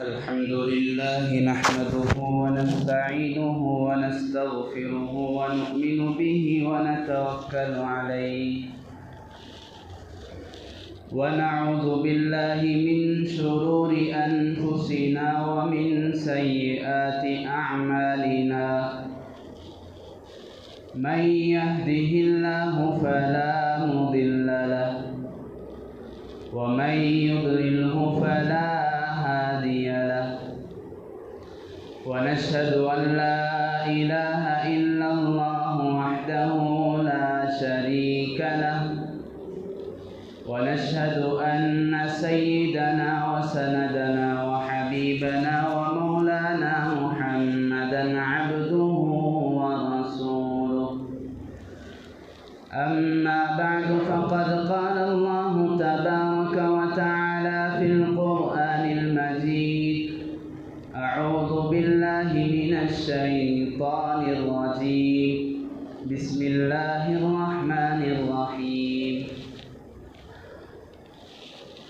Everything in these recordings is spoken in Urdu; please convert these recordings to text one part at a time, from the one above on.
الحمد لله نحمده ونستعينه ونستغفره ونؤمن به ونتوكل عليه ونعوذ بالله من شرور أنفسنا ومن سيئات أعمالنا من يهده الله فلا مضل له ومن يضلله فلا هادي له ونشهد أن لا إله إلا الله وحده لا شريك له ونشهد أن سيدنا وسندنا وحبيبنا ومولانا محمدا عبده ورسوله أما بعد فقد قال الله تبارك وتعالى في القرآن المجيد أعوذ بالله من الشيطان الرجيم بسم الله الرحمن الرحيم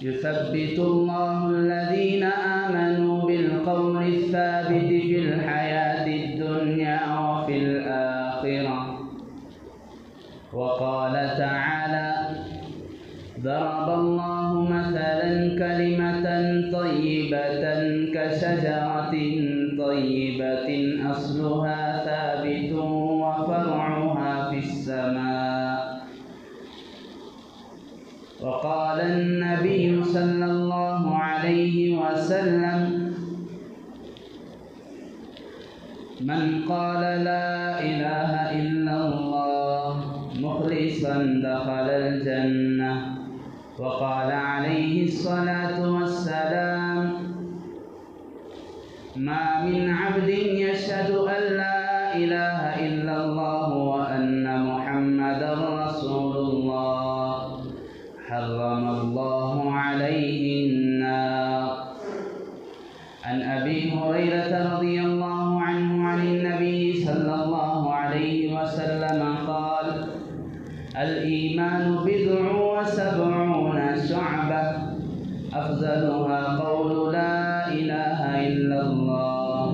يثبت الله الذين آمنوا بالقول الثابت في الحياة الدنيا وفي الآخرة وقال تعالى ضرب الله مثلا كلمة طيبة كشجرة طيبة أصلها ثابت وفرعها في السماء وقال النبي صلى الله عليه وسلم من قال لا إله إلا الله مخلصا دخل الجنة وقال عليه الصلاة والسلام ما من عبد يشهد أن لا إله إلا الله وأن محمدا رسول الله حرم الله عليه النار عن أبي هريرة رضي الله عنه عن النبي صلى الله عليه وسلم قال الإيمان بضع وسبعون شعبة أفضلها قول لا إله إلا الله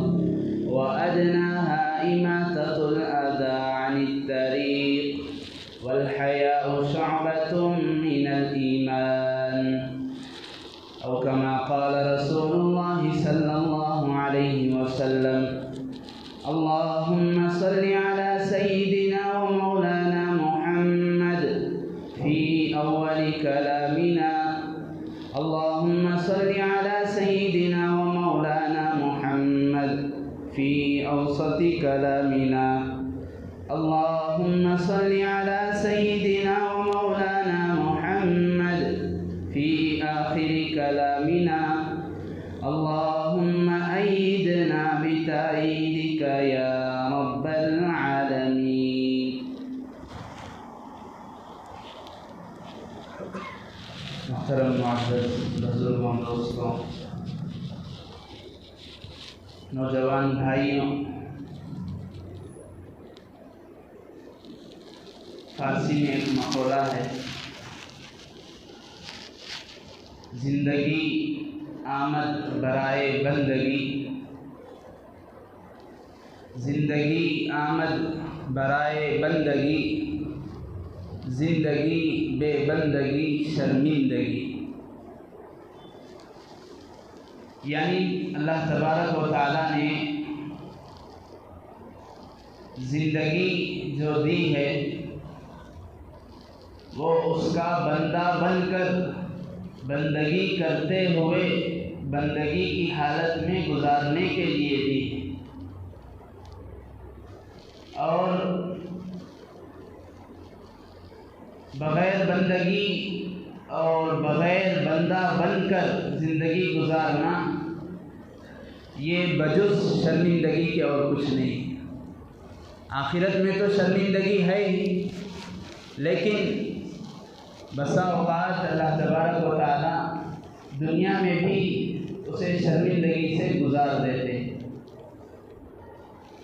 وأدناها إماتة الأذى عن الطريق والحياء شعبة من الإيمان أو كما قال رسول الله صلى الله عليه وسلم اللهم صل على سيدنا ومولانا محمد في أول كلامنا اللهم صل على سيدنا ومولانا محمد في أوسط كلامنا اللهم صل على سيدنا ومولانا محمد في آخر كلامنا اللهم أيدنا بتأييدك يا رب العالمين محترم معزز بزرگوں دوستوں نوجوان بھائیوں فارسی میں ایک مقولہ ہے زندگی آمد برائے بندگی زندگی آمد برائے بندگی زندگی بے بندگی شرمندگی یعنی اللہ تبارک و تعالیٰ نے زندگی جو دی ہے وہ اس کا بندہ بن کر بندگی کرتے ہوئے بندگی کی حالت میں گزارنے کے لیے دی اور بغیر بندگی اور بغیر بندہ بن کر زندگی گزارنا یہ بجز شرمندگی کے اور کچھ نہیں. آخرت میں تو شرمندگی ہے ہی لیکن بسا اوقات اللہ تبارک و تعالیٰ دنیا میں بھی اسے شرمندگی سے گزار دیتے ہیں.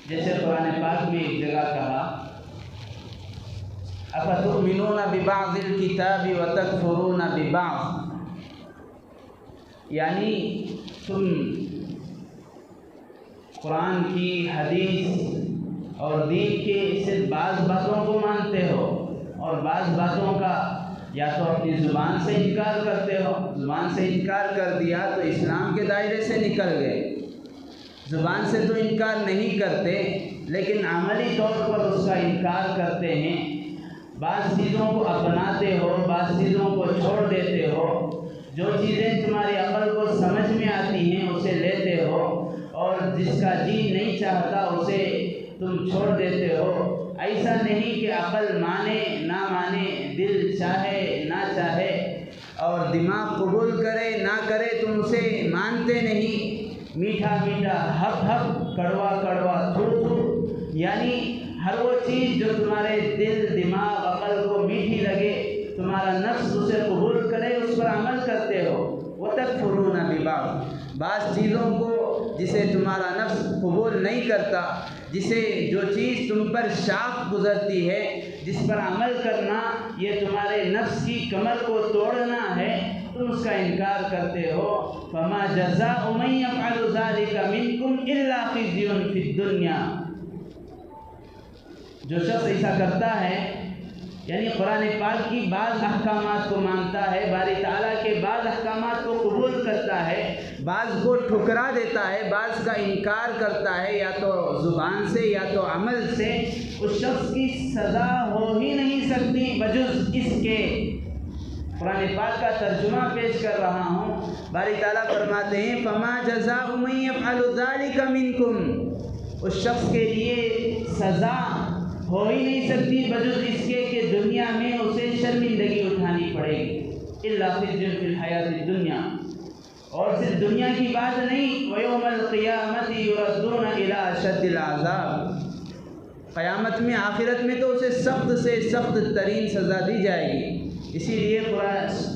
جیسے قرآن پاک میں ایک جگہ کہا افتؤمنون ببعض الكتاب وتكفرون ببعض یعنی تم قرآن کی، حدیث اور دین کے صرف بعض باتوں کو مانتے ہو اور بعض باتوں کا یا تو اپنی زبان سے انکار کرتے ہو، زبان سے انکار کر دیا تو اسلام کے دائرے سے نکل گئے، زبان سے تو انکار نہیں کرتے لیکن عملی طور پر اس کا انکار کرتے ہیں، بعض چیزوں کو اپناتے ہو، بعض چیزوں کو چھوڑ دیتے ہو، جو چیزیں تمہاری عقل کو سمجھ میں آتی ہیں اسے لیتے ہو اور جس کا جی نہیں چاہتا اسے تم چھوڑ دیتے ہو۔ ایسا نہیں کہ عقل مانے نہ مانے، دل چاہے نہ چاہے اور دماغ قبول کرے نہ کرے تم اسے مانتے نہیں، میٹھا میٹھا ہپ ہپ، کڑوا کڑوا تھو تھو، یعنی ہر وہ چیز جو تمہارے دل دماغ عقل کو میٹھی لگے، تمہارا نفس اسے قبول کرے، اس پر عمل کرتے ہو۔ وَتَكْفُرُونَ بِبَعْضٍ، بعض چیزوں کو جسے تمہارا نفس قبول نہیں کرتا، جسے جو چیز تم پر شاق گزرتی ہے، جس پر عمل کرنا یہ تمہارے نفس کی کمر کو توڑنا ہے، تم اس کا انکار کرتے ہو۔ فَمَا جَزَاءُ مَن يَفْعَلُ ذَلِكَ مِنكُمْ إِلَّا خِزْيٌ فِي الدُّنْيَا، جو شخص ایسا کرتا ہے یعنی قرآن پاک کی بعض احکامات کو مانتا ہے، باری تعالیٰ کے بعض احکامات کو قبول کرتا ہے، بعض کو ٹھکرا دیتا ہے، بعض کا انکار کرتا ہے یا تو زبان سے یا تو عمل سے، اس شخص کی سزا ہو ہی نہیں سکتی بجز اس کے۔ قرآن پاک کا ترجمہ پیش کر رہا ہوں، باری تعالیٰ فرماتے ہیں فَمَا جَزَاءُ مَن يَفْعَلُ ذَلِكَ مِنكُمْ، اس شخص کے لیے سزا ہو ہی نہیں سکتی بجز اس کے کہ دنیا میں اسے شرمندگی اٹھانی پڑے گی، الا خزي في الحیات الدنیا، اور صرف دنیا کی بات نہیں، ویوم القیامت یردون الی اشد العذاب، قیامت میں آخرت میں تو اسے سخت سے سخت ترین سزا دی جائے گی۔ اسی لیے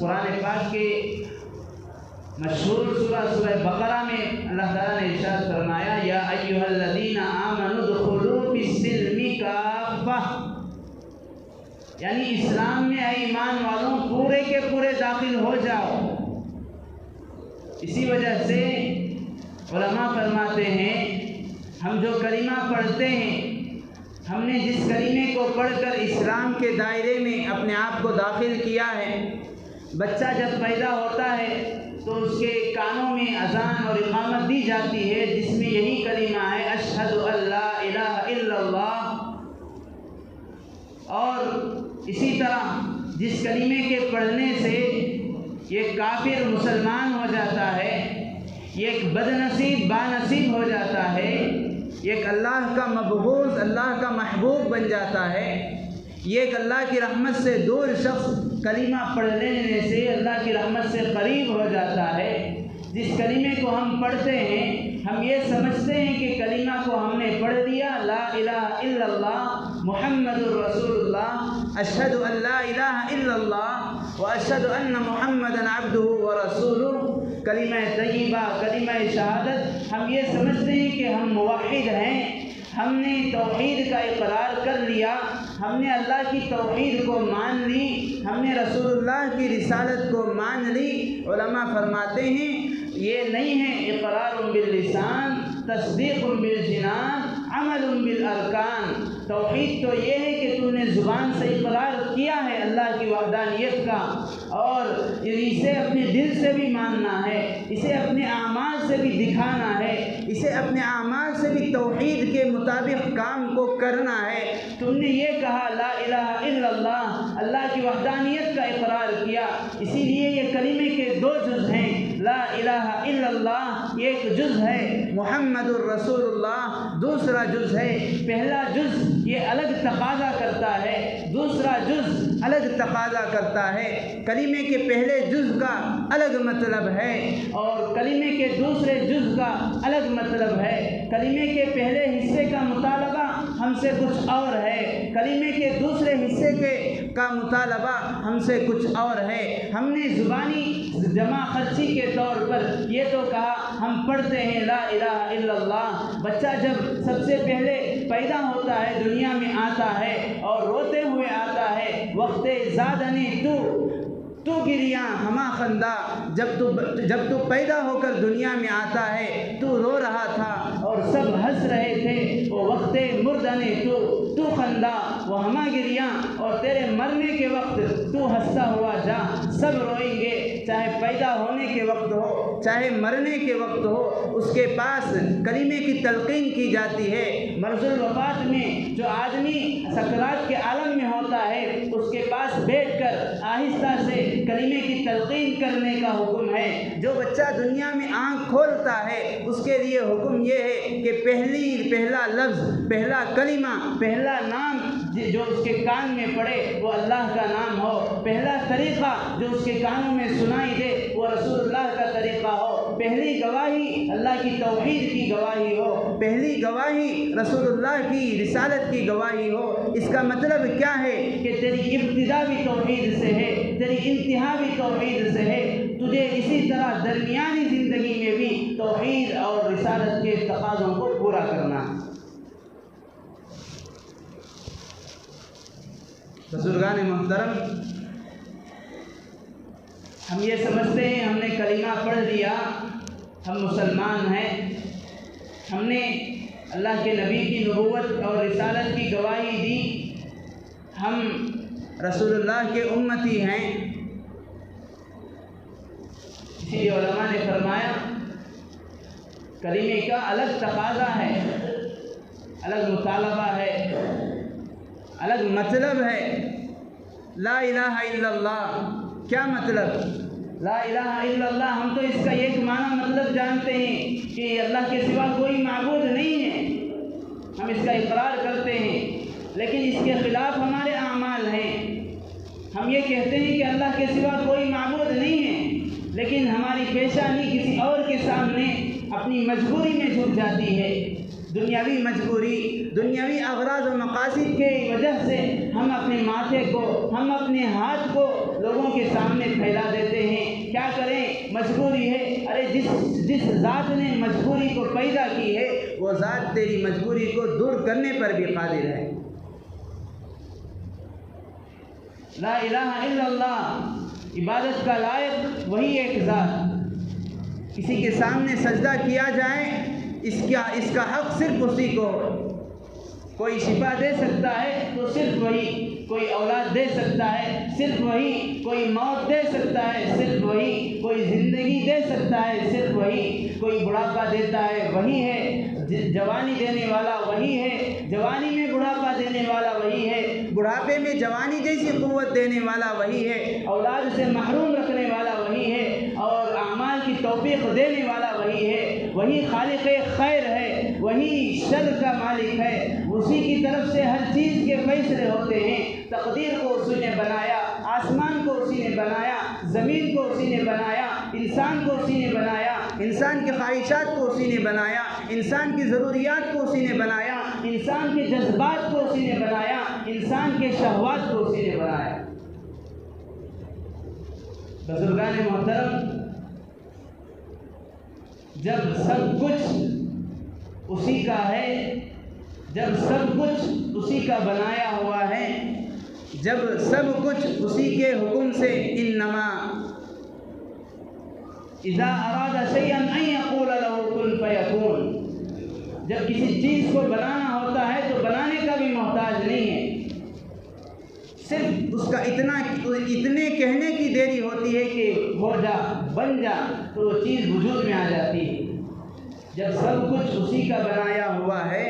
قرآن پاک کے مشہور سورہ بقرہ میں اللہ تعالیٰ نے ارشاد فرمایا یا ایھا الذین آمنوا ادخلوا فی السلم کافۃ، یعنی اسلام میں اے ایمان والوں پورے کے پورے داخل ہو جاؤ۔ اسی وجہ سے علماء فرماتے ہیں ہم جو کلمہ پڑھتے ہیں، ہم نے جس کلمے کو پڑھ کر اسلام کے دائرے میں اپنے آپ کو داخل کیا ہے، بچہ جب پیدا ہوتا ہے تو اس کے کانوں میں اذان اور اقامت دی جاتی ہے جس میں یہی کلمہ ہے اشہد ان لا الہ الا اللہ، اور اسی طرح جس کلمے کے پڑھنے سے یہ کافر مسلمان ہو جاتا ہے، یہ ایک بد نصیب با نصیب ہو جاتا ہے، یہ ایک اللہ کا مبغوض اللہ کا محبوب بن جاتا ہے، یہ ایک اللہ کی رحمت سے دور شخص کلمہ پڑھ لینے سے اللہ کی رحمت سے قریب ہو جاتا ہے۔ جس کلمے کو ہم پڑھتے ہیں ہم یہ سمجھتے ہیں کہ کلمہ کو ہم نے پڑھ لیا، لا الہ الا اللہ محمد الرسول اللہ، اشہد ان لا الہ الا اللہ و اشہد ان محمدا عبدہ ورسولہ، کلمہ طیبہ کلمہ شہادت، ہم یہ سمجھتے ہیں کہ ہم موحد ہیں، ہم نے توحید کا اقرار کر لیا، ہم نے اللہ کی توحید کو مان لی، ہم نے رسول اللہ کی رسالت کو مان لی۔ علماء فرماتے ہیں یہ نہیں ہے اقرار باللسان، تصدیق بالجنان، عمل بالارکان، توحید تو یہ ہے کہ تم نے زبان سے اقرار کیا ہے اللہ کی وحدانیت کا، اور اسے اپنے دل سے بھی ماننا ہے، اسے اپنے اعمال سے بھی دکھانا ہے، اسے اپنے اعمال سے بھی توحید کے مطابق کام کو کرنا ہے۔ تم نے یہ کہا لا الہ الا اللہ، اللہ کی وحدانیت کا اقرار کیا، اسی لیے یہ کلمے کے دو جز ہیں، لا الہ الا اللہ ایک جز ہے، محمد الرسول اللہ دوسرا جز ہے۔ پہلا جز یہ الگ تقاضا کرتا ہے، دوسرا جز الگ تقاضا کرتا ہے۔ کلمے کے پہلے جز کا الگ مطلب ہے اور کلمے کے دوسرے جز کا الگ مطلب ہے۔ کلمے کے پہلے حصے کا مطالبہ ہم سے کچھ اور ہے، کلمے کے دوسرے حصے کا مطالبہ ہم سے کچھ اور ہے۔ ہم نے زبانی جمع خرچی کے طور پر یہ تو کہا ہم پڑھتے ہیں لا الہ الا اللہ، بچہ جب سب سے پہلے پیدا ہوتا ہے دنیا میں آتا ہے اور روتے ہوئے آتا ہے، وقت زادنی تو تو گریاں ہما خندہ، جب تو پیدا ہو کر دنیا میں آتا ہے تو رو رہا تھا اور سب ہنس رہے تھے، وہ وقت مردنے تو خندہ وہ ہما گریاں، اور تیرے مرنے کے وقت تو ہنستا ہوا جا، سب روئیں گے، چاہے پیدا ہونے کے وقت ہو چاہے مرنے کے وقت ہو، اس کے پاس کلمے کی تلقین کی جاتی ہے۔ مرض الوفات میں جو آدمی سکرات کے عالم میں ہوتا ہے اس کے پاس بیٹھ کر آہستہ سے کلمے کی تلقین کرنے کا حکم ہے۔ جو بچہ دنیا میں آنکھ کھولتا ہے اس کے لیے حکم یہ ہے کہ پہلا لفظ، پہلا کلمہ، پہلا نام جو اس کے کان میں پڑے وہ اللہ کا نام ہو، پہلا طریقہ جو اس کے کانوں میں سنائی دے وہ رسول اللہ کا طریقہ ہو، پہلی گواہی اللہ کی توحید کی گواہی ہو، پہلی گواہی رسول اللہ کی رسالت کی گواہی ہو۔ اس کا مطلب کیا ہے کہ تیری ابتدا بھی توحید سے ہے، تیری انتہا بھی توحید سے ہے، تجھے اسی طرح درمیانی زندگی میں بھی توحید اور رسالت کے تقاضوں کو پورا کرنا ہے۔ بزرگان محترم، ہم یہ سمجھتے ہیں ہم نے کلمہ پڑھ لیا، ہم مسلمان ہیں، ہم نے اللہ کے نبی کی نبوت اور رسالت کی گواہی دی، ہم رسول اللہ کے امتی ہیں۔ اسی لیے علماء نے فرمایا کلمے کا الگ تقاضا ہے، الگ مطالبہ ہے، الگ مطلب ہے۔ لا الہ الا اللہ کیا مطلب؟ لا الہ الا اللہ، ہم تو اس کا ایک معنی مطلب جانتے ہیں کہ اللہ کے سوا کوئی معبود نہیں ہے، ہم اس کا اقرار کرتے ہیں، لیکن اس کے خلاف ہمارے اعمال ہیں۔ ہم یہ کہتے ہیں کہ اللہ کے سوا کوئی معبود نہیں ہے، لیکن ہماری پیشانی کسی اور کے سامنے اپنی مجبوری میں جھک جاتی ہے، دنیاوی مجبوری، دنیاوی اغراض و مقاصد کی وجہ سے ہم اپنے ماتھے کو، ہم اپنے ہاتھ کو لوگوں کے سامنے پھیلا دیتے ہیں۔ کیا کریں، مجبوری ہے۔ ارے جس ذات نے مجبوری کو پیدا کی ہے وہ ذات تیری مجبوری کو دور کرنے پر بھی قادر ہے۔ لا الہ الا اللہ، عبادت کا لائق وہی ایک ذات، کسی کے سامنے سجدہ کیا جائے اس کا حق صرف اسی کو، کوئی شفا دے سکتا ہے تو صرف وہی، کوئی اولاد دے سکتا ہے صرف وہی، کوئی موت دے سکتا ہے صرف وہی، کوئی زندگی دے سکتا ہے صرف وہی، کوئی بڑھاپا دیتا ہے وہی ہے، جوانی دینے والا وہی ہے، جوانی میں بڑھاپا دینے والا وہی ہے، بڑھاپے میں جوانی جیسی قوت دینے والا وہی ہے، اولاد سے محروم رکھنے والا وہی ہے، اور اعمال کی توفیق دینے والا وہی ہے، وہی خالق خیر ہے، وہی شر کا مالک ہے، اسی کی طرف سے ہر چیز کے فیصلے ہوتے ہیں۔ تقدیر کو اسی نے بنایا، آسمان کو اسی نے بنایا، زمین کو اسی نے بنایا، انسان کو اسی نے بنایا، انسان کی خواہشات کو اسی نے بنایا، انسان کی ضروریات کو اسی نے بنایا، انسان کے جذبات کو اسی نے بنایا، انسان کے شہوات کو اسی نے بنایا۔ بزرگان محترم، جب سب کچھ اسی کا ہے، جب سب کچھ اسی کا بنایا ہوا ہے، جب سب کچھ اسی کے حکم سے، انما اذا اراد شیئا ان یقول له کن فیکون، جب کسی چیز کو بنانا ہوتا ہے تو بنانے کا بھی محتاج نہیں ہے، صرف اس کا اتنے کہنے کی دیری ہوتی ہے کہ ہو جا، بن جا، تو وہ چیز وجود میں آ جاتی ہے۔ جب سب کچھ اسی کا بنایا ہوا ہے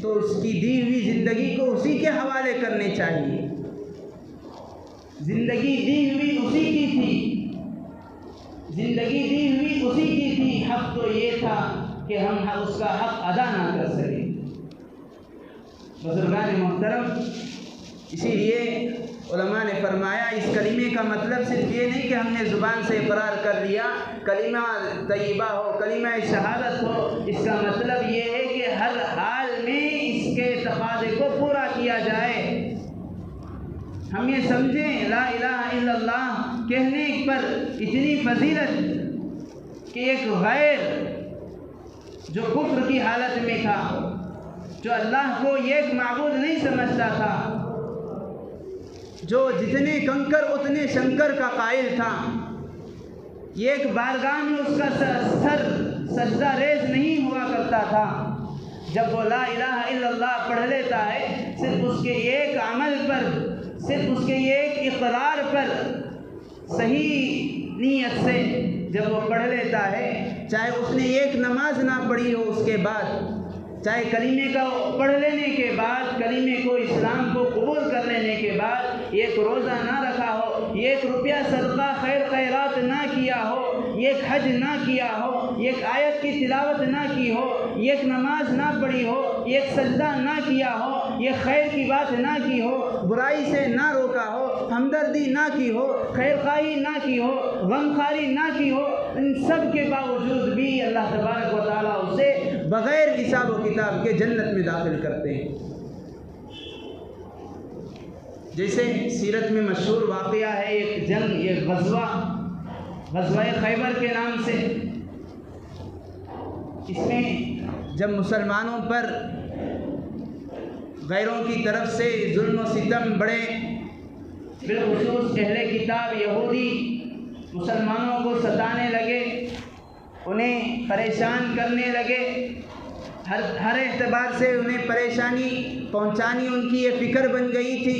تو اس کی دی ہوئی زندگی کو اسی کے حوالے کرنے چاہیے۔ زندگی دی ہوئی اسی کی تھی، زندگی دی ہوئی اسی کی تھی، حق تو یہ تھا کہ ہم اس کا حق ادا نہ کر سکیں۔ بزرگان محترم، اسی لیے علماء نے فرمایا اس کلمے کا مطلب صرف یہ نہیں کہ ہم نے زبان سے اقرار کر لیا، کلمہ طیبہ ہو، کلمہ شہادت ہو، اس کا مطلب یہ ہے کہ ہر حال میں اس کے تقاضے کو پورا کیا جائے۔ ہم یہ سمجھیں لا الہ الا اللہ کہنے پر اتنی فضیلت کہ ایک غیر جو کفر کی حالت میں تھا، جو اللہ کو ایک معبود نہیں سمجھتا تھا، جو جتنے کنکر اتنے شنکر کا قائل تھا، یہ ایک بارگاہ میں اس کا سر سجدہ ریز نہیں ہوا کرتا تھا۔ جب وہ لا الہ الا اللہ پڑھ لیتا ہے، صرف اس کے ایک عمل پر، صرف اس کے ایک اقرار پر، صحیح نیت سے جب وہ پڑھ لیتا ہے، چاہے اس نے ایک نماز نہ پڑھی ہو اس کے بعد، چاہے کلمے کا پڑھ لینے کے بعد، کلمے کو اسلام کو قبول کر لینے کے بعد ایک روزہ نہ رکھا ہو، ایک روپیہ صدقہ خیر خیرات نہ کیا ہو، ایک حج نہ کیا ہو، ایک آیت کی تلاوت نہ کی ہو، ایک نماز نہ پڑھی ہو، ایک سجدہ نہ کیا ہو، ایک خیر کی بات نہ کی ہو، برائی سے نہ روکا ہو، ہمدردی نہ کی ہو، خیر خواہی نہ کی ہو، غم خواری نہ کی ہو، ان سب کے باوجود بھی اللہ تبارک و تعالیٰ اسے بغیر حساب و کتاب کے جنت میں داخل کرتے ہیں۔ جیسے سیرت میں مشہور واقعہ ہے ایک جنگ، ایک غزوہ خیبر کے نام سے۔ اس میں جب مسلمانوں پر غیروں کی طرف سے ظلم و ستم بڑھے، بالخصوص اہل کتاب یہودی مسلمانوں کو ستانے لگے، انہیں پریشان کرنے لگے، ہر اعتبار سے انہیں پریشانی پہنچانی ان کی یہ فکر بن گئی تھی،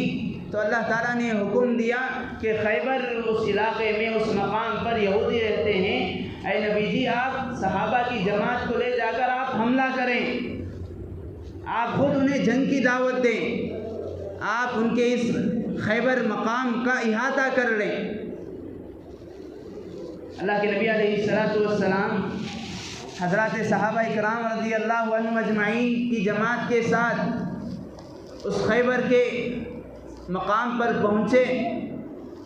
تو اللہ تعالیٰ نے حکم دیا کہ خیبر اس علاقے میں، اس مقام پر یہودی رہتے ہیں، اے نبی جی آپ صحابہ کی جماعت کو لے جا کر آپ حملہ کریں، آپ خود انہیں جنگ کی دعوت دیں، آپ ان کے اس خیبر مقام کا احاطہ کر لیں۔ اللہ کے نبی علیہ الصلوۃ والسلام حضرات صحابہ کرام رضی اللہ عنہم اجمعین کی جماعت کے ساتھ اس خیبر کے مقام پر پہنچے۔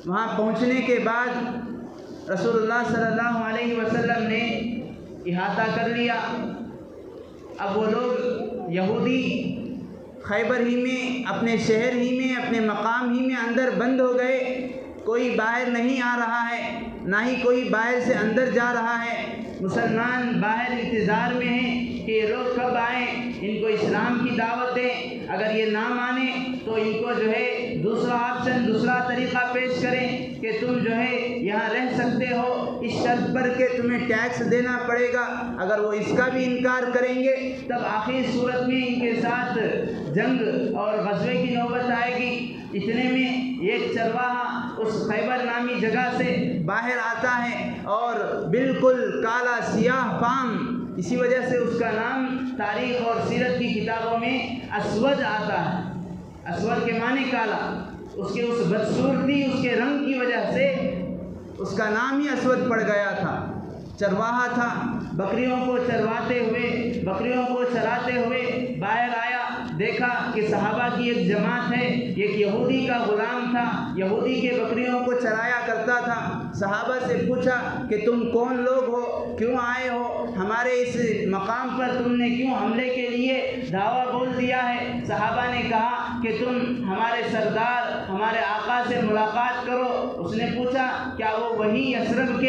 وہاں پہنچنے کے بعد رسول اللہ صلی اللہ علیہ وسلم نے احاطہ کر لیا۔ اب وہ لوگ یہودی خیبر ہی میں، اپنے شہر ہی میں، اپنے مقام ہی میں اندر بند ہو گئے، کوئی باہر نہیں آ رہا ہے، نہ ہی کوئی باہر سے اندر جا رہا ہے۔ مسلمان باہر انتظار میں ہیں کہ یہ لوگ کب آئیں، ان کو اسلام کی دعوت دیں، اگر یہ نہ مانیں تو ان کو جو ہے دوسرا آپشن، دوسرا طریقہ پیش کریں کہ تم جو ہے یہاں رہ سکتے ہو اس شرط پر کہ تمہیں ٹیکس دینا پڑے گا۔ اگر وہ اس کا بھی انکار کریں گے تب آخری صورت میں ان کے ساتھ جنگ اور غزوے کی نوبت آئے گی۔ اتنے میں ایک چرواہا اس خیبر نامی جگہ سے باہر آتا ہے اور بالکل کالا سیاہ فام، اسی وجہ سے اس کا نام تاریخ اور سیرت کی کتابوں میں اسود آتا ہے۔ اسود کے معنی کالا، اس کے اس بدصورتی، اس کے رنگ کی وجہ سے اس کا نام ہی اسود پڑ گیا تھا۔ چرواہا تھا، بکریوں کو چرواتے ہوئے، بکریوں کو چراتے ہوئے باہر آیا، دیکھا کہ صحابہ کی ایک جماعت ہے، ایک یہودی کا غلام تھا، یہودی کے بکریوں کو چرایا کرتا تھا۔ صحابہ سے پوچھا کہ تم کون لوگ ہو، کیوں آئے ہو، ہمارے اس مقام پر تم نے کیوں حملے کے لیے دعویٰ بول دیا ہے؟ صحابہ نے کہا کہ تم ہمارے سردار، ہمارے آقا سے ملاقات کرو۔ اس نے پوچھا کیا وہ وہی یثرب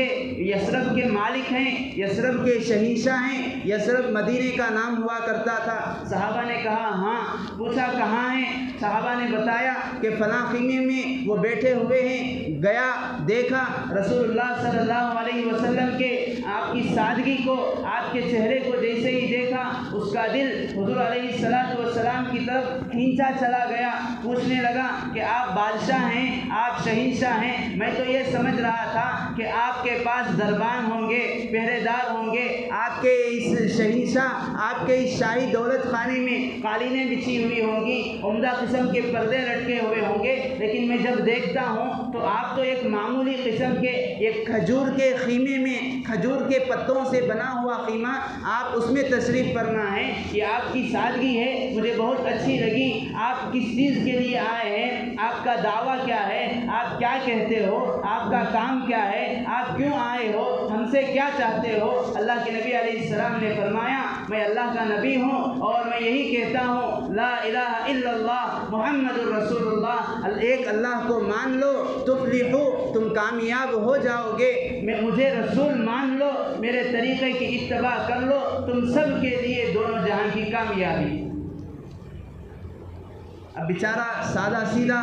کے مالک ہیں، یثرب کے شہنشاہ ہیں؟ یثرب مدینے کا نام ہوا کرتا تھا۔ صحابہ نے کہا ہاں۔ پوچھا کہاں ہیں؟ صحابہ نے بتایا کہ فلاں خیمے میں وہ بیٹھے ہوئے ہیں۔ گیا، دیکھا رسول اللہ صلی اللہ علیہ وسلم کے، آپ کی سادگی کو، آپ کے چہرے کو جیسے ہی دیکھا اس کا دل حضور علیہ الصلوۃ والسلام کی طرف کھینچا چلا گیا۔ پوچھنے لگا کہ آپ بادشاہ ہیں، آپ شہنشاہ ہیں، میں تو یہ سمجھ رہا تھا کہ آپ کے پاس دربان ہوں گے، پہرے دار ہوں گے، آپ کے اس شہنشاہ، آپ کے اس شاہی دولت خانے میں قالینیں بچھی ہوئی ہوں گی، عمدہ قسم کے پردے لٹکے ہوئے ہوں گے، لیکن میں جب دیکھتا ہوں تو آپ تو ایک معمولی قسم کے ایک کھجور کے خیمے میں، کھجور کے پتوں سے بنا ہوا خیمہ، آپ اس میں تشریف فرما ہے۔ یہ آپ کی سادگی ہے، مجھے بہت اچھی لگی۔ آپ کس چیز کے لیے آئے ہیں؟ آپ کا دعویٰ کیا ہے؟ آپ کیا کہتے ہو؟ آپ کا کام کیا ہے؟ آپ کیوں آئے ہو؟ ہم سے کیا چاہتے ہو؟ اللہ کے نبی علیہ السلام نے فرمایا میں اللہ کا نبی ہوں اور میں یہی کہتا ہوں لا الہ الا اللہ محمد الرسول اللہ، ایک اللہ کو مان لو تفلحو، تم کامیاب ہو جاؤ گے۔ مجھے رسول مان لو، میرے طریقے کی اتباع کر لو، تم سب کے لیے دونوں جہاں کی کامیابی۔ اب بیچارہ سادہ سیدھا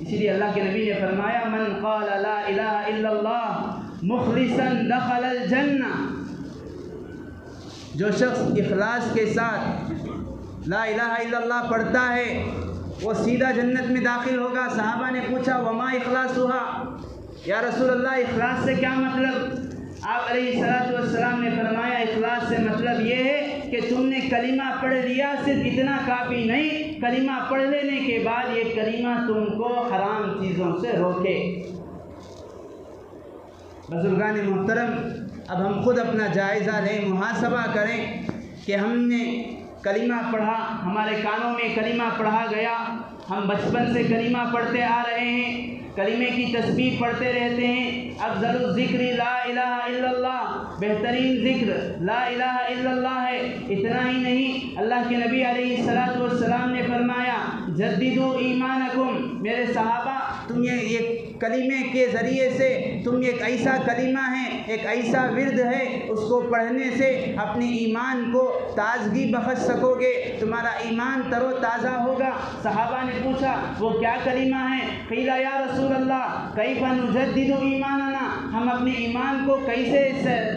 اسی لیے اللہ کے نبی نے فرمایا من قال لا الہ الا اللہ مخلصا دخل الجنہ، جو شخص اخلاص کے ساتھ لا الہ الا اللہ پڑھتا ہے وہ سیدھا جنت میں داخل ہوگا۔ صحابہ نے پوچھا وما اخلاصھا، یا رسول اللہ اخلاص سے کیا مطلب؟ آپ علیہ الصلوۃ والسلام نے فرمایا اخلاص سے مطلب یہ ہے کہ تم نے کلمہ پڑھ لیا، صرف اتنا کافی نہیں، کلمہ پڑھ لینے کے بعد یہ کلمہ تم کو حرام چیزوں سے روکے۔ بزرگان محترم، اب ہم خود اپنا جائزہ لیں، محاسبہ کریں کہ ہم نے کلمہ پڑھا، ہمارے کانوں میں کلمہ پڑھا گیا، ہم بچپن سے کلمہ پڑھتے آ رہے ہیں، کلمے کی تسبیح پڑھتے رہتے ہیں۔ افضل الذکر لا الہ الا اللہ، بہترین ذکر لا الہ الا اللہ ہے۔ اتنا ہی نہیں، اللہ کے نبی علیہ الصلوۃ والسلام نے فرمایا جددوا ایمانکم، میرے صحابہ تم یہ کلمے کے ذریعے سے تم ایک ایسا کلمہ ہے، ایک ایسا ورد ہے، اس کو پڑھنے سے اپنے ایمان کو تازگی بخش سکو گے، تمہارا ایمان تر و تازہ ہوگا۔ صحابہ نے پوچھا وہ کیا کلمہ ہے؟ قیل یا رسول اللہ کیف نجدد ایماننا، ہم اپنے ایمان کو کیسے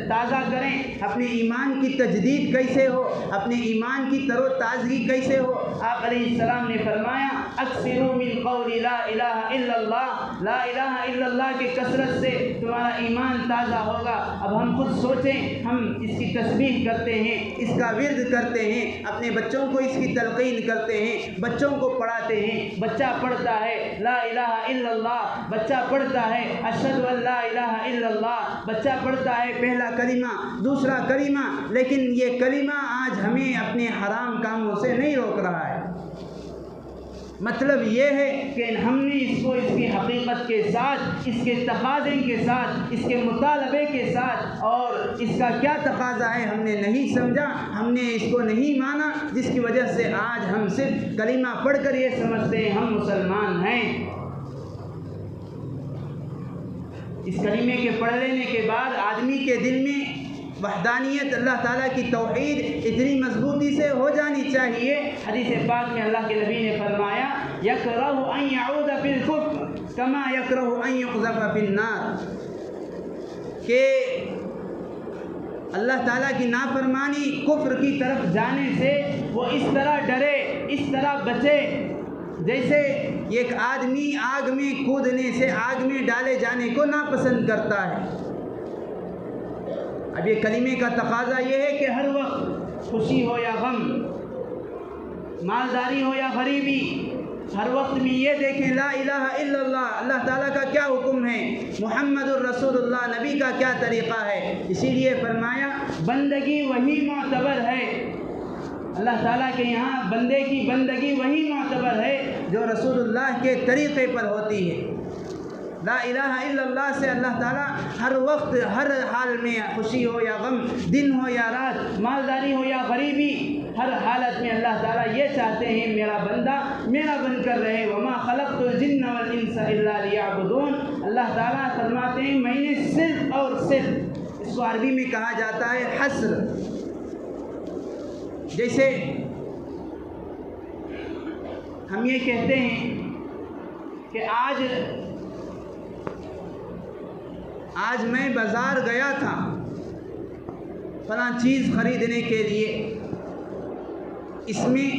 تازہ کریں، اپنے ایمان کی تجدید کیسے ہو، اپنے ایمان کی تر و تازگی کیسے ہو؟ آپ علیہ السلام نے فرمایا اکثروا من قول لا الہ الا اللہ، لا الہ الا اللہ کی کثرت سے تمہارا ایمان تازہ ہوگا۔ اب ہم خود سوچیں، ہم اس کی تسبیح کرتے ہیں، اس کا ورد کرتے ہیں، اپنے بچوں کو اس کی تلقین کرتے ہیں، بچوں کو پڑھاتے ہیں، بچہ پڑھتا ہے لا الہ الا اللہ، بچہ پڑھتا ہے اشہد ان لا الہ الا اللہ، بچہ پڑھتا ہے پہلا کلمہ، دوسرا کلمہ، لیکن یہ کلمہ آج ہمیں اپنے حرام کاموں سے نہیں روک رہا ہے۔ مطلب یہ ہے کہ ہم نے اس کو اس کی حقیقت کے ساتھ، اس کے تقاضے کے ساتھ، اس کے مطالبے کے ساتھ اور اس کا کیا تقاضا ہے ہم نے نہیں سمجھا، ہم نے اس کو نہیں مانا، جس کی وجہ سے آج ہم صرف کلمہ پڑھ کر یہ سمجھتے ہیں ہم مسلمان ہیں۔ اس کلمے کے پڑھ لینے کے بعد آدمی کے دل میں وحدانیت، اللہ تعالیٰ کی توحید اتنی مضبوطی سے ہو جانی چاہیے۔ حدیث پاک میں اللہ کے نبی نے فرمایا یکرہ ان یعود فی الکفر کما یکرہ ان یقذف فی النار، کہ اللہ تعالیٰ کی نافرمانی کفر کی طرف جانے سے وہ اس طرح ڈرے، اس طرح بچے جیسے ایک آدمی آگ میں کودنے سے، آگ میں ڈالے جانے کو ناپسند کرتا ہے۔ اب یہ کلمے کا تقاضا یہ ہے کہ ہر وقت خوشی ہو یا غم، مالداری ہو یا غریبی، ہر وقت میں یہ دیکھیں لا الہ الا اللہ، اللہ تعالیٰ کا کیا حکم ہے، محمد الرسول اللہ نبی کا کیا طریقہ ہے۔ اسی لیے فرمایا بندگی وہی معتبر ہے، اللہ تعالیٰ کے یہاں بندے کی بندگی وہی معتبر ہے جو رسول اللہ کے طریقے پر ہوتی ہے۔ لا الہ الا اللہ سے اللہ تعالیٰ ہر وقت، ہر حال میں، خوشی ہو یا غم، دن ہو یا رات، مالداری ہو یا غریبی، ہر حالت میں اللہ تعالیٰ یہ چاہتے ہیں میرا بندہ میرا بن کر رہے۔ وما خلقت الجن والانس الا لیعبدون، اللہ تعالیٰ فرماتے ہیں میں نے صرف اور صرف، اس کو عربی میں کہا جاتا ہے حصر، جیسے ہم یہ کہتے ہیں کہ آج میں بازار گیا تھا فلاں چیز خریدنے کے لیے، اس میں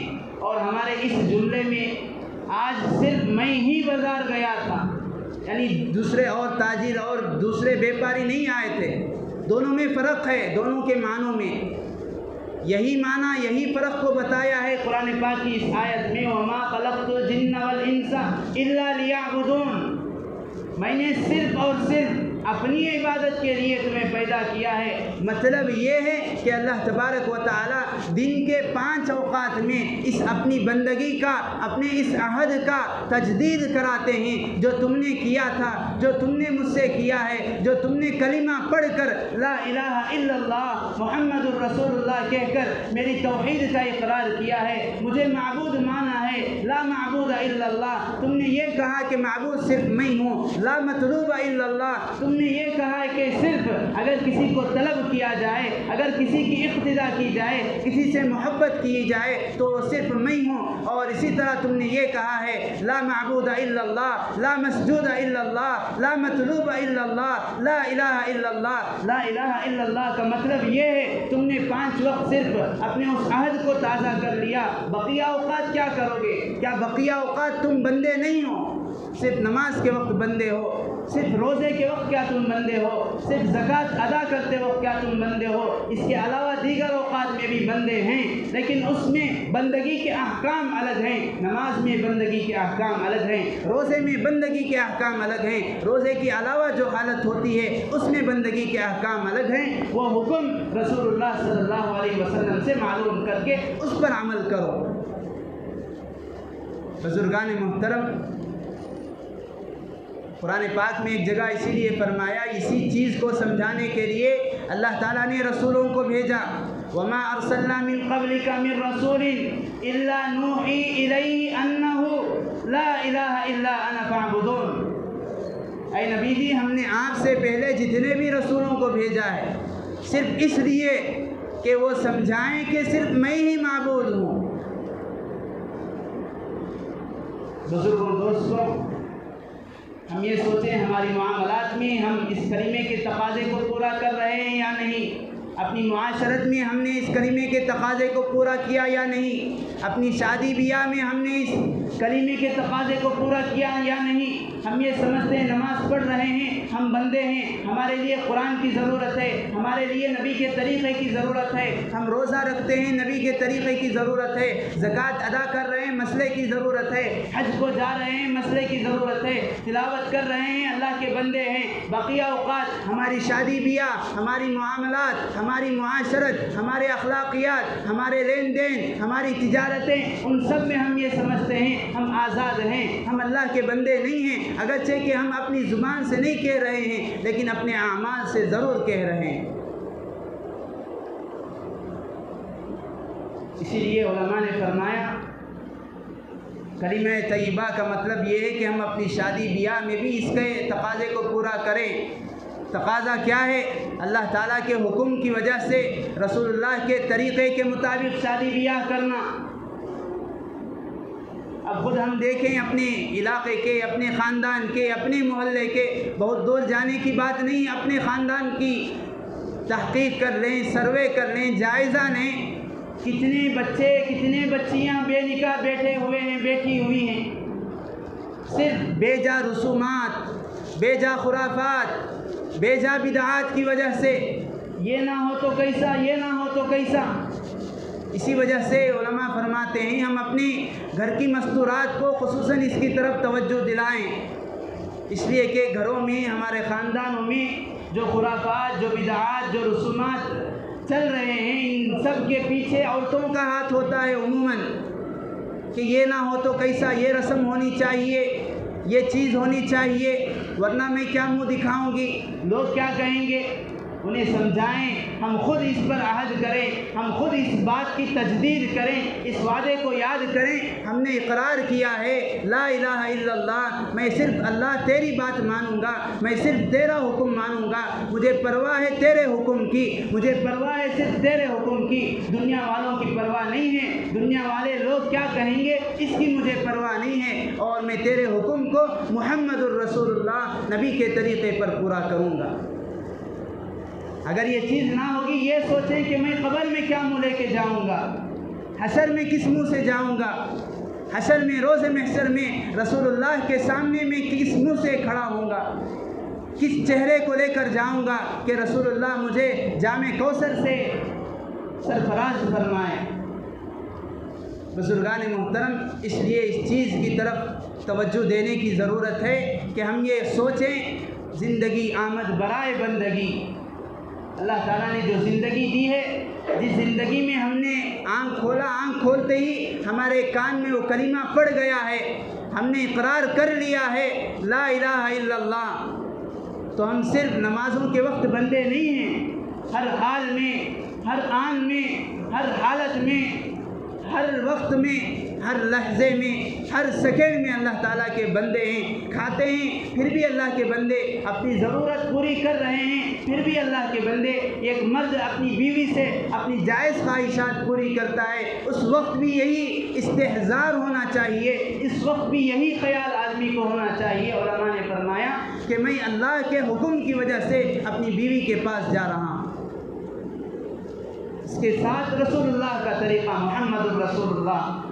اور ہمارے اس جملے میں آج صرف میں ہی بازار گیا تھا، یعنی دوسرے اور تاجر اور دوسرے بیپاری نہیں آئے تھے۔ دونوں میں فرق ہے، دونوں کے معنوں میں یہی معنی، یہی فرق کو بتایا ہے قرآن پاک کی اس آیت میں وما خلقت الجن والانس الا لیعبدون، میں نے صرف اور صرف اپنی عبادت کے لیے تمہیں پیدا کیا ہے۔ مطلب یہ ہے کہ اللہ تبارک و تعالی دن کے 5 اوقات میں اس اپنی بندگی کا، اپنے اس عہد کا تجدید کراتے ہیں جو تم نے کیا تھا، جو تم نے مجھ سے کیا ہے، جو تم نے کلمہ پڑھ کر لا الہ الا اللہ محمد الرسول اللہ کہہ کر میری توحید کا اقرار کیا ہے، مجھے معبود مانا ہے، لا معبود الا اللہ، تم نے یہ کہا کہ معبود صرف میں ہوں، لا مطلوب الا اللہ، تم نے یہ کہا ہے کہ صرف اگر کسی کو طلب کیا جائے، اگر کسی کی اقتدا کی جائے، کسی سے محبت کی جائے تو وہ صرف میں ہوں۔ اور اسی طرح تم نے یہ کہا ہے لا معبود الا اللہ، لا مسجود الا اللہ، لا مطلوب الا اللہ، لا الہ الا اللہ۔ لا الہ الا اللہ کا مطلب یہ ہے تم نے 5 وقت صرف اپنے اس عہد کو تازہ کر لیا، بقیہ اوقات کیا کرو گے؟ کیا بقیہ اوقات تم بندے نہیں ہو؟ صرف نماز کے وقت بندے ہو، صرف روزے کے وقت کیا تم بندے ہو، صرف زکوٰۃ ادا کرتے وقت کیا تم بندے ہو؟ اس کے علاوہ دیگر اوقات میں بھی بندے ہیں، لیکن اس میں بندگی کے احکام الگ ہیں۔ نماز میں بندگی کے احکام الگ ہیں، روزے میں بندگی کے احکام الگ ہیں، روزے کے علاوہ جو حالت ہوتی ہے اس میں بندگی کے احکام الگ ہیں۔ وہ حکم رسول اللہ صلی اللہ علیہ وسلم سے معلوم کر کے اس پر عمل کرو۔ بزرگان محترم، قرآن پاک میں ایک جگہ اسی لیے فرمایا، اسی چیز کو سمجھانے کے لیے اللہ تعالیٰ نے رسولوں کو بھیجا۔ وما ارسلنا من قبلک من رسول الا نوحی الیہ انہ لا الہ الا انا فاعبدون۔ اے نبی جی، ہم نے آپ سے پہلے جتنے بھی رسولوں کو بھیجا ہے صرف اس لیے کہ وہ سمجھائیں کہ صرف میں ہی معبود ہوں۔ بزرگوں، دوستوں، ہم یہ سوچیں ہماری معاملات میں ہم اس کلمے کے تقاضے کو پورا کر رہے ہیں یا نہیں؟ اپنی معاشرت میں ہم نے اس کلمے کے تقاضے کو پورا کیا یا نہیں؟ اپنی شادی بیاہ میں ہم نے اس کلمے کے تقاضے کو پورا کیا یا نہیں؟ ہم یہ سمجھتے ہیں نماز پڑھ رہے ہیں، ہم بندے ہیں، ہمارے لیے قرآن کی ضرورت ہے، ہمارے لیے نبی کے طریقے کی ضرورت ہے، ہم روزہ رکھتے ہیں، نبی کے طریقے کی ضرورت ہے، زکوٰۃ ادا کر رہے ہیں، مسئلے کی ضرورت ہے، حج کو جا رہے ہیں، مسئلے کی ضرورت ہے، تلاوت کر رہے ہیں، اللہ کے بندے ہیں۔ بقیہ اوقات ہماری شادی بیاہ، ہماری معاملات، ہماری معاشرت، ہمارے اخلاقیات، ہمارے لین دین، ہماری تجارتیں، ان سب میں ہم یہ سمجھتے ہیں ہم آزاد ہیں، ہم اللہ کے بندے نہیں ہیں، اگرچہ کہ ہم اپنی زبان سے نہیں کہہ رہے ہیں لیکن اپنے اعمال سے ضرور کہہ رہے ہیں۔ اسی لیے علماء نے فرمایا کلمہ طیبہ کا مطلب یہ ہے کہ ہم اپنی شادی بیاہ میں بھی اس کے تقاضے کو پورا کریں۔ تقاضا کیا ہے؟ اللہ تعالیٰ کے حکم کی وجہ سے رسول اللہ کے طریقے کے مطابق شادی بیاہ کرنا۔ اب خود ہم دیکھیں اپنے علاقے کے، اپنے خاندان کے، اپنے محلے کے، بہت دور جانے کی بات نہیں، اپنے خاندان کی تحقیق کر لیں، سروے کر لیں، جائزہ لیں، کتنے بچے کتنے بچیاں بے نکاح بیٹھے ہوئے ہیں، بیٹھی ہوئی ہیں، صرف بے جا رسومات، بے جا خرافات، بے جا بدعات کی وجہ سے۔ یہ نہ ہو تو کیسا، یہ نہ ہو تو کیسا۔ اسی وجہ سے علماء فرماتے ہیں ہم اپنی گھر کی مستورات کو خصوصاً اس کی طرف توجہ دلائیں، اس لیے کہ گھروں میں، ہمارے خاندانوں میں جو خرافات، جو بدعات، جو رسومات چل رہے ہیں، ان سب کے پیچھے عورتوں کا ہاتھ ہوتا ہے عموماً، کہ یہ نہ ہو تو کیسا، یہ رسم ہونی چاہیے، یہ چیز ہونی چاہیے، ورنہ میں کیا منہ دکھاؤں گی، لوگ کیا کہیں گے۔ انہیں سمجھائیں، ہم خود اس پر عہد کریں، ہم خود اس بات کی تجدید کریں، اس وعدے کو یاد کریں، ہم نے اقرار کیا ہے لا الہ الا اللہ، میں صرف اللہ تیری بات مانوں گا، میں صرف تیرا حکم مانوں گا، مجھے پرواہ ہے تیرے حکم کی، مجھے پرواہ ہے صرف تیرے حکم کی، دنیا والوں کی پرواہ نہیں ہے، دنیا والے لوگ کیا کہیں گے اس کی مجھے پرواہ نہیں ہے، اور میں تیرے حکم کو محمد الرسول اللہ نبی کے طریقے پر پورا کروں گا۔ اگر یہ چیز نہ ہوگی، یہ سوچیں کہ میں قبر میں کیا منہ لے کے جاؤں گا، حشر میں کس منہ سے جاؤں گا، حشر میں، روز محشر میں رسول اللہ کے سامنے میں کس منہ سے کھڑا ہوں گا، کس چہرے کو لے کر جاؤں گا کہ رسول اللہ مجھے جام کوثر سے سرفراز فرمائے۔ بزرگان محترم، اس لیے اس چیز کی طرف توجہ دینے کی ضرورت ہے کہ ہم یہ سوچیں زندگی آمد برائے بندگی۔ اللہ تعالیٰ نے جو زندگی دی ہے، جس زندگی میں ہم نے آنکھ کھولا، آنکھ کھولتے ہی ہمارے کان میں وہ کلمہ پڑ گیا ہے، ہم نے اقرار کر لیا ہے لا الہ الا اللہ، تو ہم صرف نمازوں کے وقت بندے نہیں ہیں، ہر حال میں، ہر آن میں، ہر حالت میں، ہر وقت میں، ہر لحظے میں، ہر سیکنڈ میں اللہ تعالیٰ کے بندے ہیں، کھاتے ہیں پھر بھی اللہ کے بندے، اپنی ضرورت پوری کر رہے ہیں پھر بھی اللہ کے بندے۔ ایک مرد اپنی بیوی سے اپنی جائز خواہشات پوری کرتا ہے، اس وقت بھی یہی استحضار ہونا چاہیے، اس وقت بھی یہی خیال آدمی کو ہونا چاہیے۔ علماء نے فرمایا کہ میں اللہ کے حکم کی وجہ سے اپنی بیوی کے پاس جا رہا ہوں، اس کے ساتھ رسول اللہ کا طریقہ، محمد الرسول اللہ،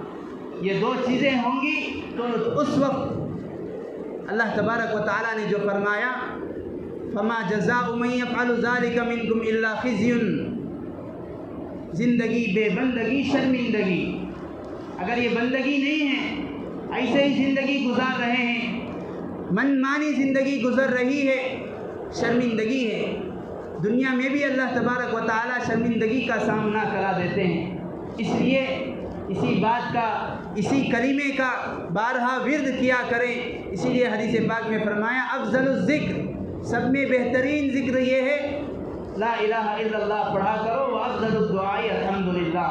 یہ دو چیزیں ہوں گی تو اس وقت اللہ تبارک و تعالیٰ نے جو فرمایا فما جزاء من يفعل ذلك منكم الا خزي، زندگی بے بندگی شرمندگی، اگر یہ بندگی نہیں ہے، ایسے ہی زندگی گزار رہے ہیں، من مانی زندگی گزر رہی ہے، شرمندگی ہے، دنیا میں بھی اللہ تبارک و تعالیٰ شرمندگی کا سامنا کرا دیتے ہیں۔ اس لیے اسی بات کا، اسی کلمے کا بارہا ورد کیا کریں۔ اسی لیے حدیث پاک میں فرمایا افضل الذکر، سب میں بہترین ذکر یہ ہے لا الہ الا اللہ پڑھا کرو، وافضل الدعاء الحمدللہ،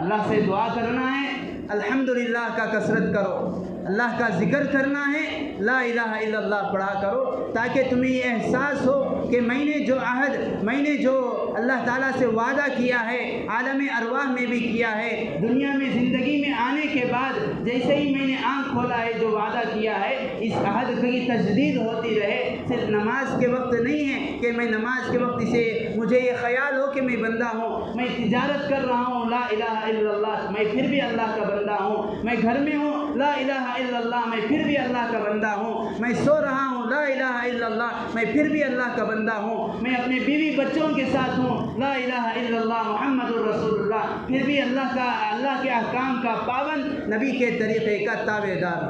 اللہ سے دعا کرنا ہے، الحمدللہ کا کثرت کرو، اللہ کا ذکر کرنا ہے، لا الہ الا اللہ پڑھا کرو، تاکہ تمہیں یہ احساس ہو کہ میں نے جو عہد، میں نے جو اللہ تعالیٰ سے وعدہ کیا ہے، عالم ارواح میں بھی کیا ہے، دنیا میں زندگی میں آنے کے بعد جیسے ہی میں نے آنکھ کھولا ہے جو وعدہ کیا ہے، اس عہد کی تجدید ہوتی رہے۔ صرف نماز کے وقت نہیں ہے کہ میں نماز کے وقت اسے مجھے یہ خیال ہو کہ میں بندہ ہوں، میں تجارت کر رہا ہوں لا الہ الا اللہ، میں پھر بھی اللہ کا بندہ ہوں، میں گھر میں ہوں لا الہ الا اللہ، میں پھر بھی اللہ کا بندہ ہوں، میں سو رہا ہوں لا الہ الا اللہ، میں پھر بھی اللہ کا بندہ ہوں، میں اپنے بیوی بچوں کے ساتھ ہوں لا الہ الا اللہ محمد الرسول اللہ، پھر بھی اللہ کے احکام کا پابند، نبی کے طریقے کا تابع دار۔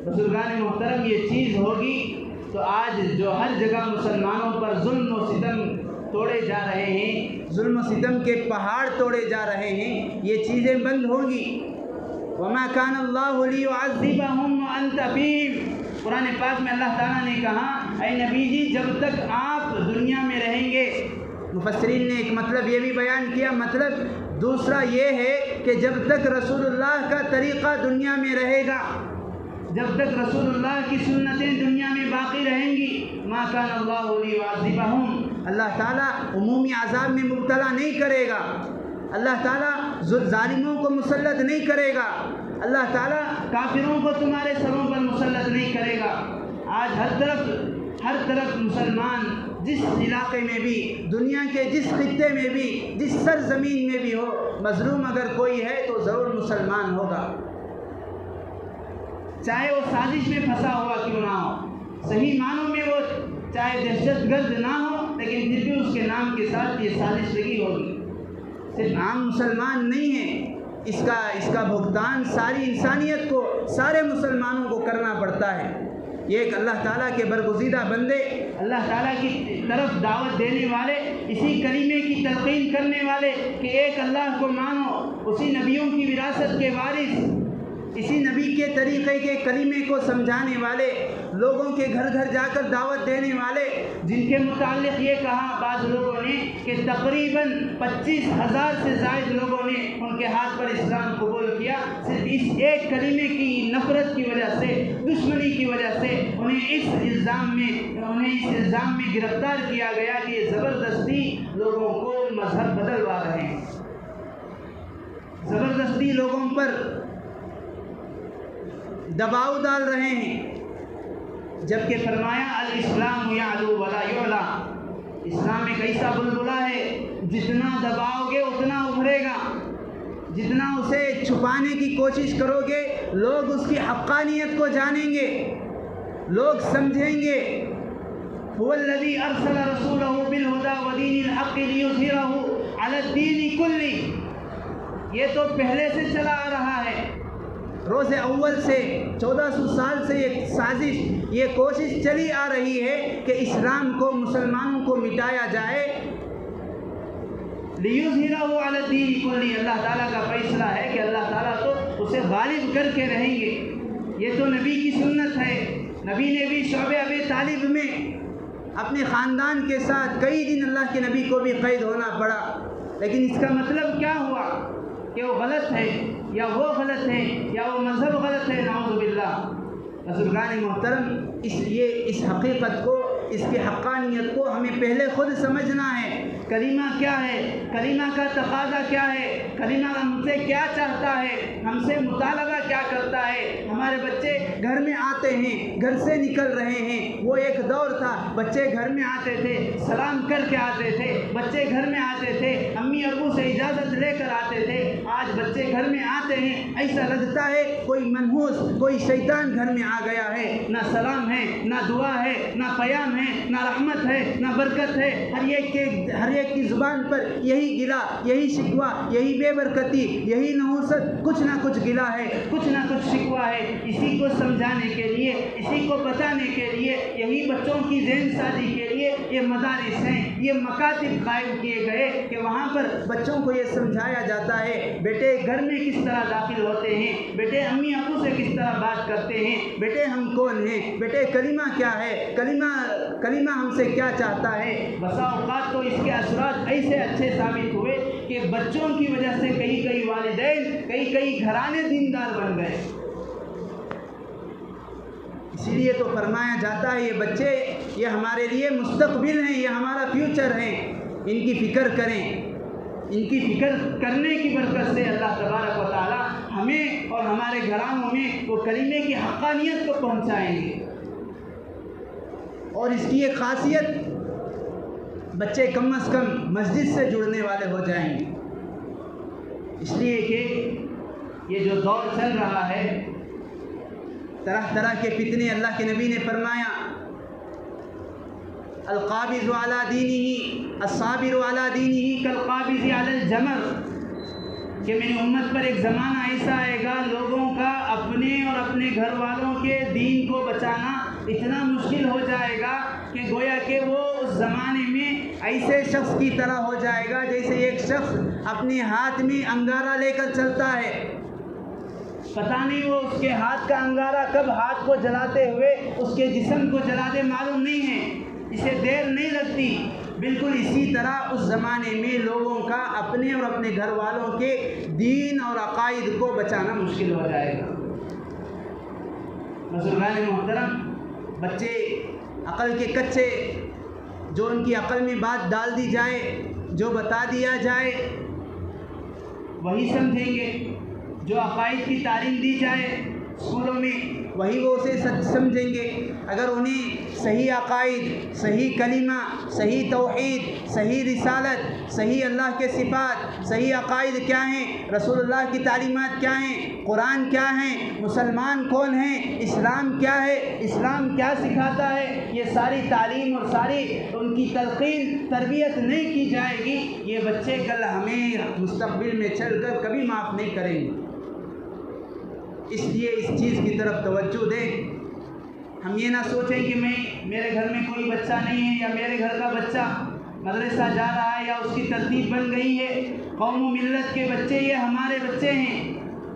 بزرگان محترم، یہ چیز ہوگی تو آج جو ہر جگہ مسلمانوں پر ظلم و ستم توڑے جا رہے ہیں، ظلم و ستم کے پہاڑ توڑے جا رہے ہیں، یہ چیزیں بند ہوں گی۔ وما كان الله ليعذبهم وانت فيهم، قرآن پاک میں اللہ تعالیٰ نے کہا اے نبی جی جب تک آپ دنیا میں رہیں گے، مفسرین نے ایک مطلب یہ بھی بیان کیا، مطلب دوسرا یہ ہے کہ جب تک رسول اللہ کا طریقہ دنیا میں رہے گا، جب تک رسول اللہ کی سنتیں دنیا میں باقی رہیں گی، ما كان الله ليعذبهم، اللہ تعالیٰ عمومی عذاب میں مبتلا نہیں کرے گا، اللہ تعالیٰ ظالموں کو مسلط نہیں کرے گا، اللہ تعالیٰ کافروں کو تمہارے سروں پر مسلط نہیں کرے گا۔ آج ہر طرف مسلمان جس علاقے میں بھی، دنیا کے جس خطے میں بھی، جس سرزمین میں بھی ہو، مظلوم اگر کوئی ہے تو ضرور مسلمان ہوگا، چاہے وہ سازش میں پھنسا ہوا کیوں نہ ہو، صحیح معنوں میں وہ چاہے دہشت گرد نہ ہو، لیکن پھر بھی اس کے نام کے ساتھ یہ سازش لگی ہوگی۔ صرف عام مسلمان نہیں ہے، اس کا بھگتان ساری انسانیت کو، سارے مسلمانوں کو کرنا پڑتا ہے۔ یہ ایک اللہ تعالیٰ کے برگزیدہ بندے، اللہ تعالیٰ کی طرف دعوت دینے والے، اسی کلمے کی تلقین کرنے والے کہ ایک اللہ کو مانو، اسی نبیوں کی وراثت کے وارث، اسی نبی کے طریقے کے کلمے کو سمجھانے والے، لوگوں کے گھر گھر جا کر دعوت دینے والے، جن کے متعلق یہ کہا بعض لوگوں نے کہ تقریباً 25,000 سے زائد لوگوں نے ان کے ہاتھ پر اسلام قبول کیا، صرف اس ایک کلمے کی نفرت کی وجہ سے، دشمنی کی وجہ سے انہیں اس الزام میں گرفتار کیا گیا کہ یہ زبردستی لوگوں کو مذہب بدلوا رہے ہیں، زبردستی لوگوں پر دباؤ ڈال رہے ہیں، جبکہ فرمایا الاسلام یعلو ولا یعلا، اسلام ایک ایسا بلبلہ ہے جتنا دباؤ گے اتنا ابھرے گا، جتنا اسے چھپانے کی کوشش کرو گے لوگ اس کی حقانیت کو جانیں گے، لوگ سمجھیں گے۔ هو الذی ارسل رسولہ بالہدی ودین الحق لیظہرہ علی الدین کلہ، یہ تو پہلے سے چلا آ رہا ہے، روز اول سے 1400 سال سے یہ سازش، یہ کوشش چلی آ رہی ہے کہ اسلام کو، مسلمانوں کو مٹایا جائے۔ لیظہرہ علی الدین کلہ، اللہ تعالیٰ کا فیصلہ ہے کہ اللہ تعالیٰ تو اسے غالب کر کے رہیں گے۔ یہ تو نبی کی سنت ہے، نبی نے بھی شعبہ ابی طالب میں اپنے خاندان کے ساتھ کئی دن اللہ کے نبی کو بھی قید ہونا پڑا، لیکن اس کا مطلب کیا ہوا کہ وہ غلط ہے یا وہ غلط ہے یا وہ مذہب غلط ہے، نعوذ باللہ۔ بزرگان محترم، اس حقیقت کو، اس کی حقانیت کو ہمیں پہلے خود سمجھنا ہے۔ کلمہ کیا ہے؟ کلمہ کا تقاضا کیا ہے؟ کلمہ ہم سے کیا چاہتا ہے؟ ہم سے مطالبہ کیا کرتا ہے؟ ہمارے بچے گھر میں آتے ہیں، گھر سے نکل رہے ہیں۔ وہ ایک دور تھا، بچے گھر میں آتے تھے، سلام کر کے آتے تھے، بچے گھر میں آتے تھے، امی ابو سے اجازت لے کر آتے تھے۔ آج بچے گھر میں آتے ہیں، ایسا لگتا ہے کوئی منحوس، کوئی شیطان گھر میں آ گیا ہے۔ نہ سلام ہے، نہ دعا ہے، نہ پیام ہے، نہ رحمت ہے، نہ برکت ہے۔ ہر ایک کی زبان پر یہی گلا، یہی شکوہ، یہی بے برکتی، یہی نحوست، کچھ نہ کچھ گلا ہے، کچھ نہ کچھ شکوہ ہے۔ اسی کو سمجھانے کے لیے، اسی کو بتانے کے لیے، یہی بچوں کی ذہن سازی کے لیے یہ مدارس ہیں، یہ مکاتب قائم کیے گئے کہ وہاں پر بچوں کو یہ سمجھایا جاتا ہے، بیٹے گھر میں کس طرح داخل ہوتے ہیں، بیٹے امی ابو سے کس طرح بات کرتے ہیں، بیٹے ہم کون ہیں، بیٹے کلمہ کیا ہے، کلمہ ہم سے کیا چاہتا ہے۔ بسا اوقات تو اس کے اثرات ایسے اچھے ثابت ہوئے کہ بچوں کی وجہ سے کئی والدین، کئی گھرانے دیندار بن گئے۔ اسی لیے تو فرمایا جاتا ہے یہ بچے، یہ ہمارے لیے مستقبل ہیں، یہ ہمارا فیوچر ہے، ان کی فکر کریں۔ ان کی فکر کرنے کی برکت سے اللہ تبارک و تعالی ہمیں اور ہمارے گھرانوں میں وہ کلمے کی حقانیت کو پہنچائیں گے۔ اور اس کی ایک خاصیت، بچے کم از کم مسجد سے جڑنے والے ہو جائیں گے۔ اس لیے کہ یہ جو دور چل رہا ہے، طرح طرح کے فتنے، اللہ کے نبی نے فرمایا القابض علی دینہ الصابر علی دینہ کالقابض علی الجمر، کہ میری امت پر ایک زمانہ ایسا آئے گا لوگوں کا اپنے اور اپنے گھر والوں کے دین کو بچانا اتنا مشکل ہو جائے گا کہ گویا کہ وہ اس زمانے میں ایسے شخص کی طرح ہو جائے گا جیسے ایک شخص اپنے ہاتھ میں انگارہ لے کر چلتا ہے، پتہ نہیں وہ اس کے ہاتھ کا انگارہ کب ہاتھ کو جلاتے ہوئے اس کے جسم کو جلا دے، معلوم نہیں ہے، اسے دیر نہیں لگتی۔ بالکل اسی طرح اس زمانے میں لوگوں کا اپنے اور اپنے گھر والوں کے دین اور عقائد کو بچانا مشکل ہو جائے گا۔ بزرگان محترم، بچے عقل کے کچے، جو ان کی عقل میں بات ڈال دی جائے، جو بتا دیا جائے وہی سمجھیں گے، جو عقائد کی تعلیم دی جائے اسکولوں میں وہی وہ اسے سچ سمجھیں گے۔ اگر انہیں صحیح عقائد، صحیح کلمہ، صحیح توحید، صحیح رسالت، صحیح اللہ کے صفات، صحیح عقائد کیا ہیں، رسول اللہ کی تعلیمات کیا ہیں، قرآن کیا ہیں، مسلمان کون ہیں، اسلام کیا ہے، اسلام کیا سکھاتا ہے، یہ ساری تعلیم اور ساری ان کی تلقین، تربیت نہیں کی جائے گی، یہ بچے کل ہمیں مستقبل میں چل کر کبھی معاف نہیں کریں گے۔ اس لیے اس چیز کی طرف توجہ دیں۔ ہم یہ نہ سوچیں کہ میرے گھر میں کوئی بچہ نہیں ہے یا میرے گھر کا بچہ مدرسہ جا رہا ہے یا اس کی ترتیب بن گئی ہے۔ قوم و ملت کے بچے یہ ہمارے بچے ہیں،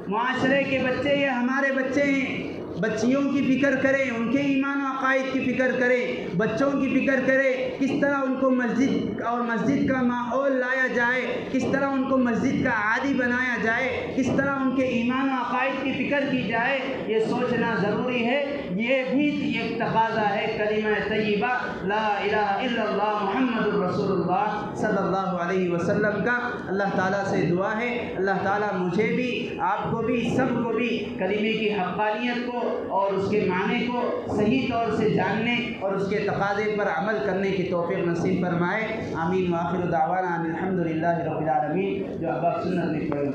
معاشرے کے بچے یہ ہمارے بچے ہیں۔ بچیوں کی فکر کریں، ان کے ایمان و عقائد کی فکر کریں، بچوں کی فکر کریں، کس طرح ان کو مسجد کا ماحول لایا جائے، کس طرح ان کو مسجد کا عادی بنایا جائے، کس طرح ان کے ایمان و عقائد کی فکر کی جائے، یہ سوچنا ضروری ہے۔ یہ بھی ایک تقاضا ہے کلمہ طیبہ لا الہ الا اللہ محمد الرسول اللہ صلی اللہ علیہ وسلم کا۔ اللہ تعالیٰ سے دعا ہے اللہ تعالیٰ مجھے بھی، آپ کو بھی، سب کو بھی کلمے کی حقانیت کو اور اس کے معنی کو صحیح طور سے جاننے اور اس کے تقاضے پر عمل کرنے کی توفیق نصیب فرمائے۔ آمین وآخر دعوانا ان الحمدللہ رب العالمین۔ جو احباب سنت میں پڑھ